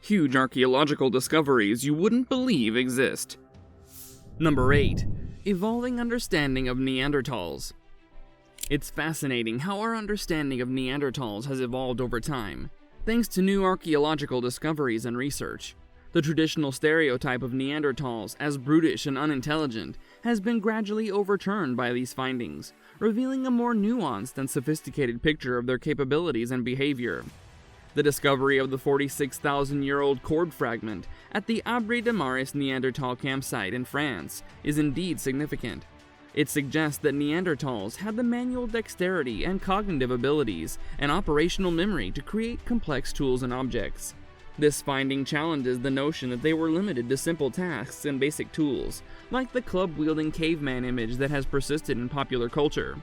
Huge archaeological discoveries you wouldn't believe exist. Number 8. Evolving understanding of Neanderthals. It's fascinating how our understanding of Neanderthals has evolved over time, thanks to new archaeological discoveries and research. The traditional stereotype of Neanderthals as brutish and unintelligent has been gradually overturned by these findings, revealing a more nuanced and sophisticated picture of their capabilities and behavior. The discovery of the 46,000-year-old cord fragment at the Abri de Maris Neanderthal campsite in France is indeed significant. It suggests that Neanderthals had the manual dexterity and cognitive abilities and operational memory to create complex tools and objects. This finding challenges the notion that they were limited to simple tasks and basic tools, like the club-wielding caveman image that has persisted in popular culture.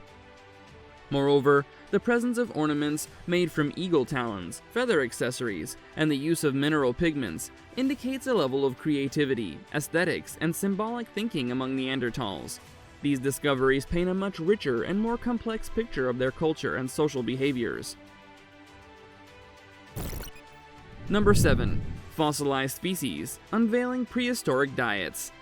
Moreover, the presence of ornaments made from eagle talons, feather accessories, and the use of mineral pigments indicates a level of creativity, aesthetics, and symbolic thinking among Neanderthals. These discoveries paint a much richer and more complex picture of their culture and social behaviors. Number 7. Fossilized species, unveiling prehistoric diets.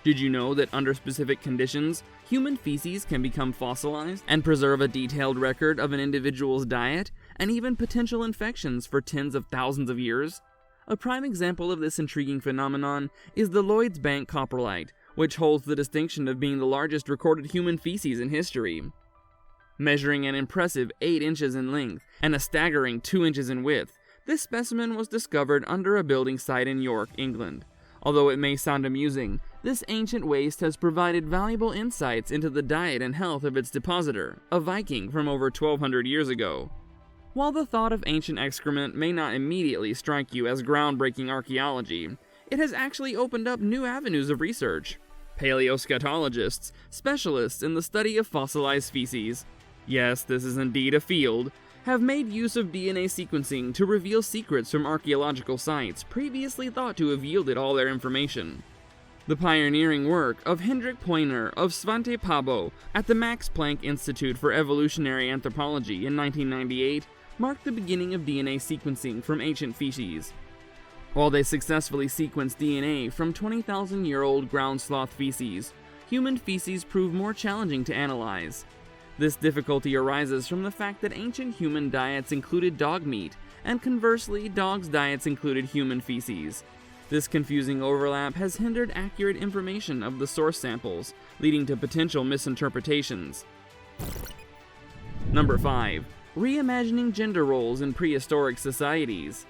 Did you know that under specific conditions, human feces can become fossilized and preserve a detailed record of an individual's diet and even potential infections for tens of thousands of years? A prime example of this intriguing phenomenon is the Lloyd's Bank coprolite, which holds the distinction of being the largest recorded human feces in history. Measuring an impressive 8 inches in length and a staggering 2 inches in width, this specimen was discovered under a building site in York, England. Although it may sound amusing, this ancient waste has provided valuable insights into the diet and health of its depositor, a Viking from over 1200 years ago. While the thought of ancient excrement may not immediately strike you as groundbreaking archaeology, it has actually opened up new avenues of research. Paleoscatologists, specialists in the study of fossilized species, yes, this is indeed a field, have made use of DNA sequencing to reveal secrets from archaeological sites previously thought to have yielded all their information. The pioneering work of Hendrik Poyner of Svante Pabo at the Max Planck Institute for Evolutionary Anthropology in 1998 marked the beginning of DNA sequencing from ancient feces. While they successfully sequenced DNA from 20,000-year-old ground sloth feces, human feces proved more challenging to analyze. This difficulty arises from the fact that ancient human diets included dog meat, and conversely, dogs' diets included human feces. This confusing overlap has hindered accurate information of the source samples, leading to potential misinterpretations. Number 5. Reimagining gender roles in prehistoric societies.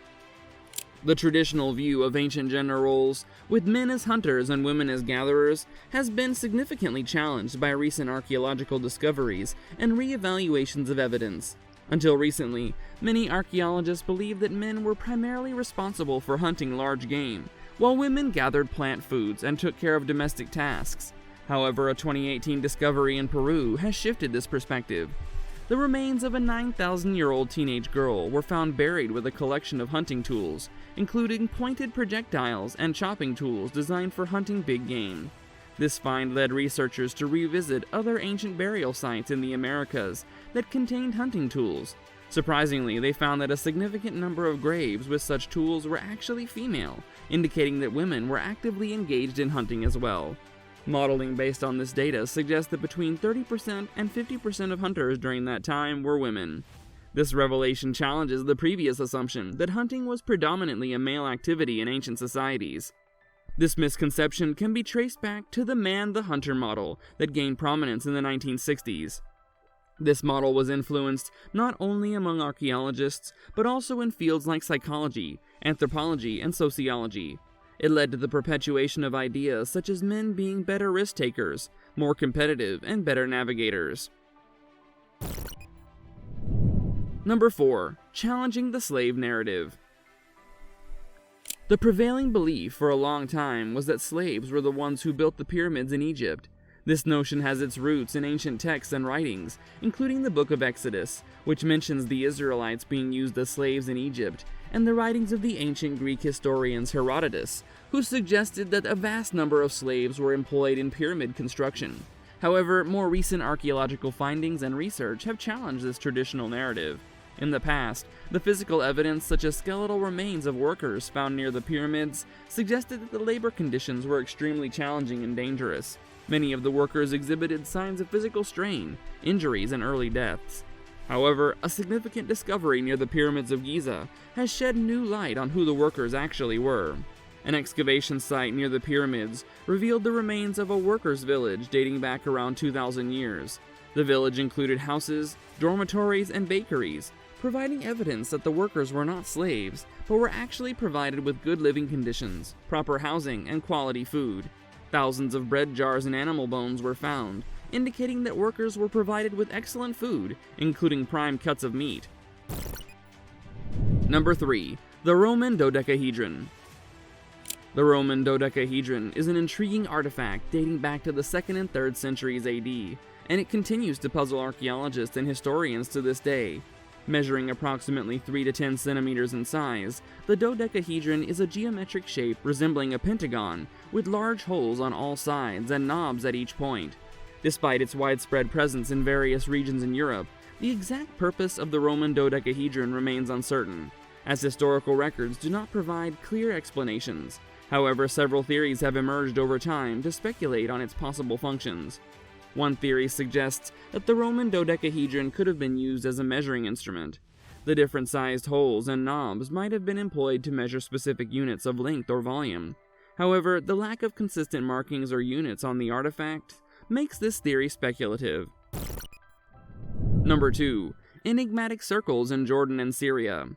The traditional view of ancient gender roles, with men as hunters and women as gatherers, has been significantly challenged by recent archaeological discoveries and re-evaluations of evidence. Until recently, many archaeologists believed that men were primarily responsible for hunting large game, while women gathered plant foods and took care of domestic tasks. However, a 2018 discovery in Peru has shifted this perspective. The remains of a 9,000-year-old teenage girl were found buried with a collection of hunting tools, including pointed projectiles and chopping tools designed for hunting big game. This find led researchers to revisit other ancient burial sites in the Americas that contained hunting tools. Surprisingly, they found that a significant number of graves with such tools were actually female, indicating that women were actively engaged in hunting as well. Modeling based on this data suggests that between 30% and 50% of hunters during that time were women. This revelation challenges the previous assumption that hunting was predominantly a male activity in ancient societies. This misconception can be traced back to the man-the-hunter model that gained prominence in the 1960s. This model was influenced not only among archaeologists, but also in fields like psychology, anthropology, and sociology. It led to the perpetuation of ideas such as men being better risk-takers, more competitive, and better navigators. Number 4. Challenging the slave narrative. The prevailing belief for a long time was that slaves were the ones who built the pyramids in Egypt. This notion has its roots in ancient texts and writings, including the Book of Exodus, which mentions the Israelites being used as slaves in Egypt, and the writings of the ancient Greek historians Herodotus, who suggested that a vast number of slaves were employed in pyramid construction. However, more recent archaeological findings and research have challenged this traditional narrative. In the past, the physical evidence such as skeletal remains of workers found near the pyramids suggested that the labor conditions were extremely challenging and dangerous. Many of the workers exhibited signs of physical strain, injuries, and early deaths. However, a significant discovery near the pyramids of Giza has shed new light on who the workers actually were. An excavation site near the pyramids revealed the remains of a workers' village dating back around 2,000 years. The village included houses, dormitories, and bakeries, providing evidence that the workers were not slaves, but were actually provided with good living conditions, proper housing, and quality food. Thousands of bread jars and animal bones were found, indicating that workers were provided with excellent food, including prime cuts of meat. Number 3. The Roman Dodecahedron. The Roman dodecahedron is an intriguing artifact dating back to the 2nd and 3rd centuries AD, and it continues to puzzle archaeologists and historians to this day. Measuring approximately 3 to 10 centimeters in size, the dodecahedron is a geometric shape resembling a pentagon, with large holes on all sides and knobs at each point. Despite its widespread presence in various regions in Europe, the exact purpose of the Roman dodecahedron remains uncertain, as historical records do not provide clear explanations. However, several theories have emerged over time to speculate on its possible functions. One theory suggests that the Roman dodecahedron could have been used as a measuring instrument. The different sized holes and knobs might have been employed to measure specific units of length or volume. However, the lack of consistent markings or units on the artifact makes this theory speculative. Number 2. Enigmatic circles in Jordan and Syria.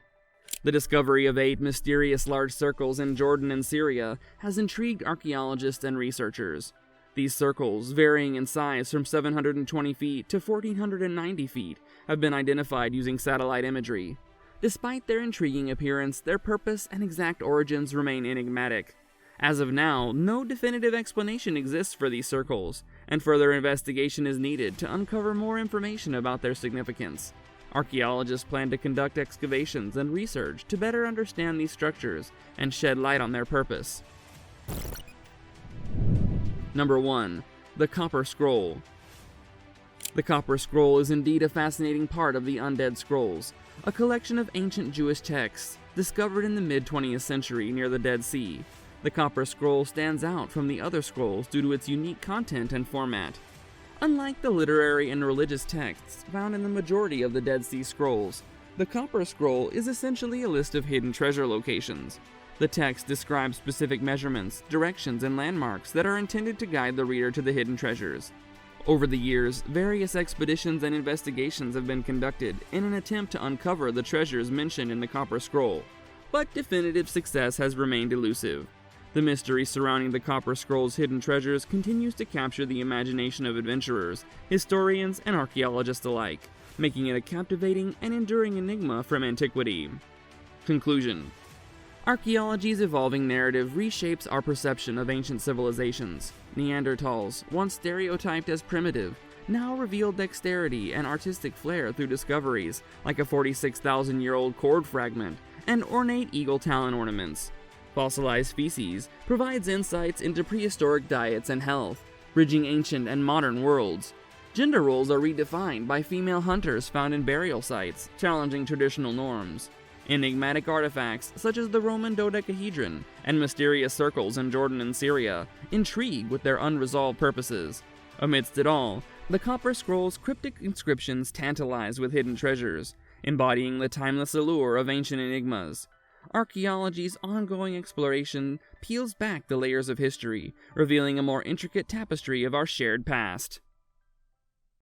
The discovery of 8 mysterious large circles in Jordan and Syria has intrigued archaeologists and researchers. These circles, varying in size from 720 feet to 1,490 feet, have been identified using satellite imagery. Despite their intriguing appearance, their purpose and exact origins remain enigmatic. As of now, no definitive explanation exists for these circles, and further investigation is needed to uncover more information about their significance. Archaeologists plan to conduct excavations and research to better understand these structures and shed light on their purpose. Number 1. The Copper Scroll. The Copper Scroll is indeed a fascinating part of the Undead Scrolls, a collection of ancient Jewish texts discovered in the mid-20th century near the Dead Sea. The Copper Scroll stands out from the other scrolls due to its unique content and format. Unlike the literary and religious texts found in the majority of the Dead Sea Scrolls, the Copper Scroll is essentially a list of hidden treasure locations. The text describes specific measurements, directions, and landmarks that are intended to guide the reader to the hidden treasures. Over the years, various expeditions and investigations have been conducted in an attempt to uncover the treasures mentioned in the Copper Scroll, but definitive success has remained elusive. The mystery surrounding the Copper Scroll's hidden treasures continues to capture the imagination of adventurers, historians, and archaeologists alike, making it a captivating and enduring enigma from antiquity. Conclusion. Archaeology's evolving narrative reshapes our perception of ancient civilizations. Neanderthals, once stereotyped as primitive, now reveal dexterity and artistic flair through discoveries like a 46,000-year-old cord fragment and ornate eagle talon ornaments. Fossilized species provides insights into prehistoric diets and health, bridging ancient and modern worlds. Gender roles are redefined by female hunters found in burial sites, challenging traditional norms. Enigmatic artifacts, such as the Roman dodecahedron and mysterious circles in Jordan and Syria, intrigue with their unresolved purposes. Amidst it all, the Copper Scroll's cryptic inscriptions tantalize with hidden treasures, embodying the timeless allure of ancient enigmas. Archaeology's ongoing exploration peels back the layers of history, revealing a more intricate tapestry of our shared past.